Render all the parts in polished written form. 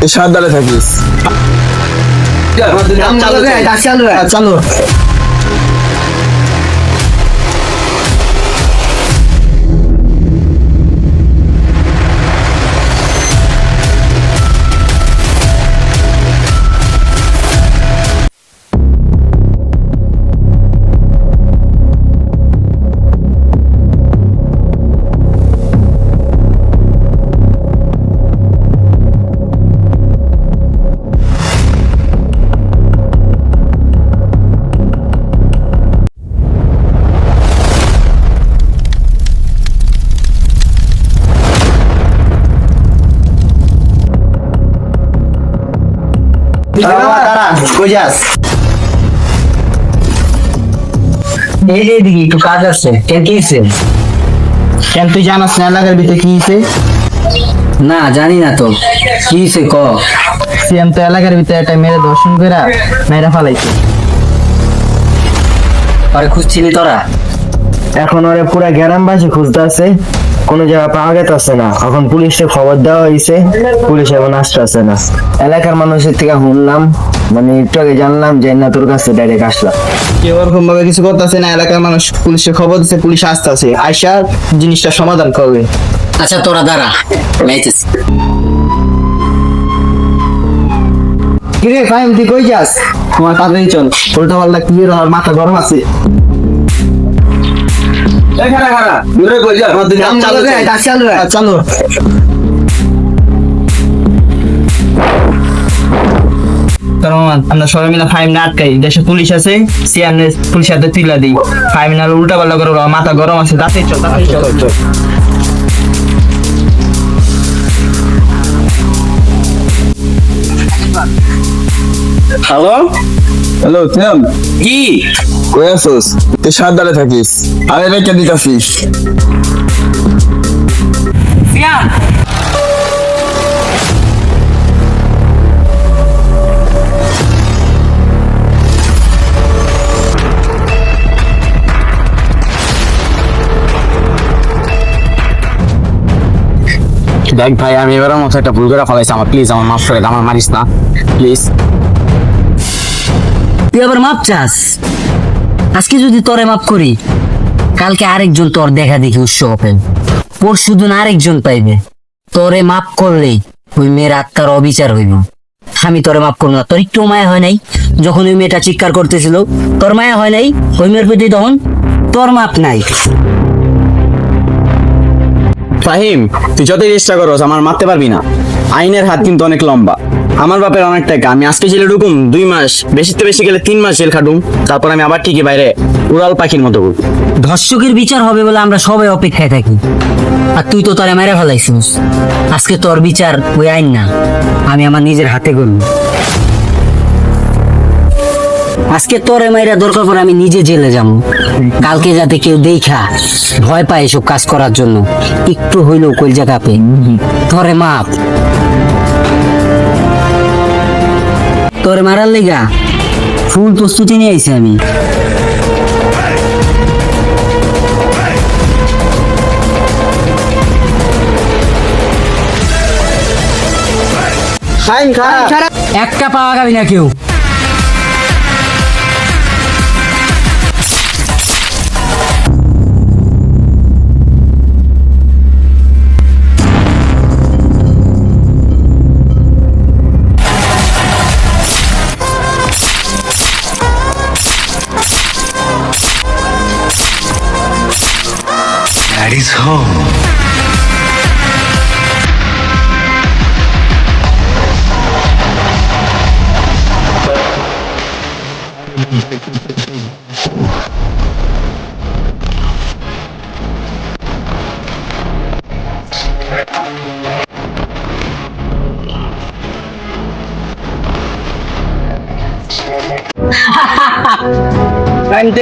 তুই সাবধানে থাকিস। চালু এইদিকে একটু কাজ আছে। কেন কি হয়েছে? কেন তুই জানাস না এলাকার ভিতরে কি হয়েছে? না জানি না তো কি হয়েছে ক। সিএম তো এলাকার ভিতরে একটা মেরে দর্শন করে মেয়েরা ফালাইছে। আরে খুঁজছিলি তোরা? এখন ওরা পুরা গ্রামবাসী খুঁজতে আছে, কোনো জায়গা পাওয়া গেছে না। এখন পুলিশে খবর দেওয়া হয়েছে, পুলিশ এখন আসতেছে না। এলাকার মানুষের থেকে শুনলাম, মানে একটু আগে জানলাম যে না তোর কাছে ডাইরেক্ট আসলাম। কেউ ওরকম ভাবে কিছু করতেছে না, এলাকার মানুষ পুলিশে খবর দিচ্ছে, পুলিশ আসতেছে, আইসা জিনিসটা সমাধান করবে। আচ্ছা তোরা দাঁড়া, নাইতেছি। কিরে ফাইম তুই কই যাস? তোমার তাড়াতাড়ি চল, উল্টা পাল্টা কি আর মাথা গরম আছে। চালু আমরা সবাই মিলে ফাইম না আটকাই, দেশে পুলিশ আছে, সিএম পুলিশ হাতে তুলা দিই। ফাইম না উল্টা পাল্টা করে মাথা গরম আছে, তাড়াতাড়ি চল তাড়াতাড়ি চল। হ্যালো হ্যালো সিয়াম, কি কই আছোস? তুই সাবধানে থাকিস। আমি রেখে দিতেছিস। দেখ ভাই, আমি এবারের মতো একটা ভুল করে ফেলাইছি, আমার প্লিজ আমার মাফ করে দে, আমার মারিস না প্লিজ। তুই আবার মাপ চাস? আজকে যদি তোরে মাপ করি, কালকে আরেকজন তোর দেখা দেখি উৎস হবে, পরশু দিন আরেকজন পাইবে। তোরে মাপ করলেই ওই মেয়ের আত্মার অবিচার হইব। আমি তোরে মাপ করবো না। তোর একটু মায়া হয় নাই যখন ওই মেয়েটা চিৎকার করতেছিল? তোর মায়া হয় নাই ওই মেয়ের প্রতি তখন? তোর মাপ নাই। ফাহিম, তুই যতই চেষ্টা করস আমার মারতে পারবি না। আইনের হাত কিন্তু অনেক লম্বা। আমার বাপের অনেক টাকা, আমি আজকে জেলে ঢুকুম 2 মাস, বেশিতে বেশি গেলে 3 মাস জেল খাটুম, তারপর আমি আবার ঠিকই বাইরে উড়াল পাখির মতো ঘুরবো। ধর্ষকের বিচার হবে বলে আমরা সবাই অপেক্ষায় থাকি, আর তুই তো তোরে মেরে ফেলাইছিস। আজকে তোর বিচার ওই আইন না, আমি আমার নিজের হাতে করব। আজকে তোরে মাইরা দরকার পড়ে আমি নিজে জেলে যাব, কালকে যাতে কেউ দেখা ভয় পায় এসব কাজ করার জন্য, একটু হইলেও কলজা কাঁপে। তোরে মাপ, তোরে মারার লেগা ফুল প্রস্তুতি নিয়ে আইছি আমি। একটা পাওয়া যাবে না কেউ। Daddy's home.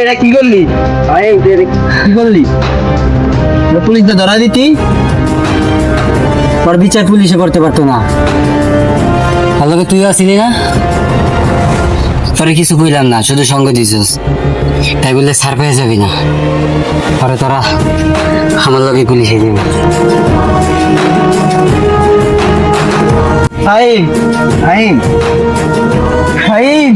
এটা কি করলি? কি করলি? পুলিশটা ধরা দিতি, তোর বিচার পুলিশে করতে পারতো না। ভালো তুই আসিলি না, তোরে কিছু কইলাম না, শুধু সঙ্গ দিছিস, তাই বললে ছাড় পেয়ে যাবি না। পরে তোরা আমার লগে পুলিশে যাবি। ফাহিম ফাহিম ফাহিম